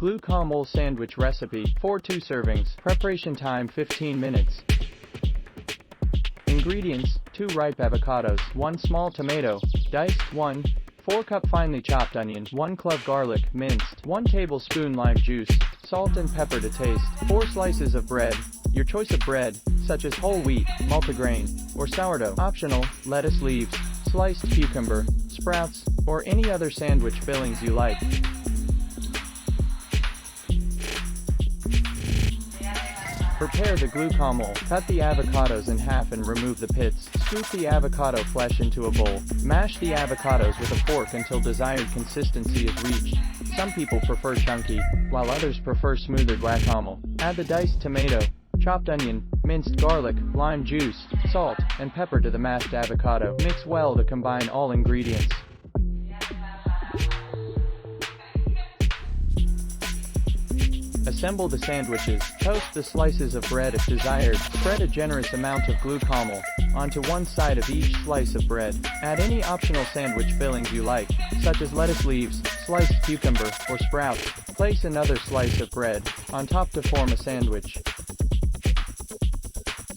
Glucamole sandwich recipe for 2 servings. Preparation time 15 minutes. Ingredients: 2 ripe avocados, 1 small tomato, diced, 4 cup finely chopped onion, 1 clove garlic, minced, 1 tablespoon lime juice, salt and pepper to taste, 4 slices of bread, your choice of bread, such as whole wheat, multigrain, or sourdough, optional, lettuce leaves, sliced cucumber, sprouts, or any other sandwich fillings you like. Prepare the glucamole. Cut the avocados in half and remove the pits. Scoop the avocado flesh into a bowl. Mash the avocados with a fork until desired consistency is reached. Some people prefer chunky, while others prefer smoother guacamole. Add the diced tomato, chopped onion, minced garlic, lime juice, salt, and pepper to the mashed avocado. Mix well to combine all ingredients. Assemble the sandwiches. Toast the slices of bread if desired. Spread a generous amount of glucamole onto one side of each slice of bread. Add any optional sandwich fillings you like, such as lettuce leaves, sliced cucumber, or sprout. Place another slice of bread on top to form a sandwich.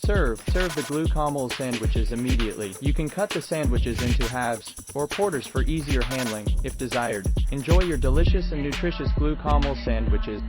Serve the glucamole sandwiches immediately. You can cut the sandwiches into halves or quarters for easier handling, if desired. Enjoy your delicious and nutritious glucamole sandwiches.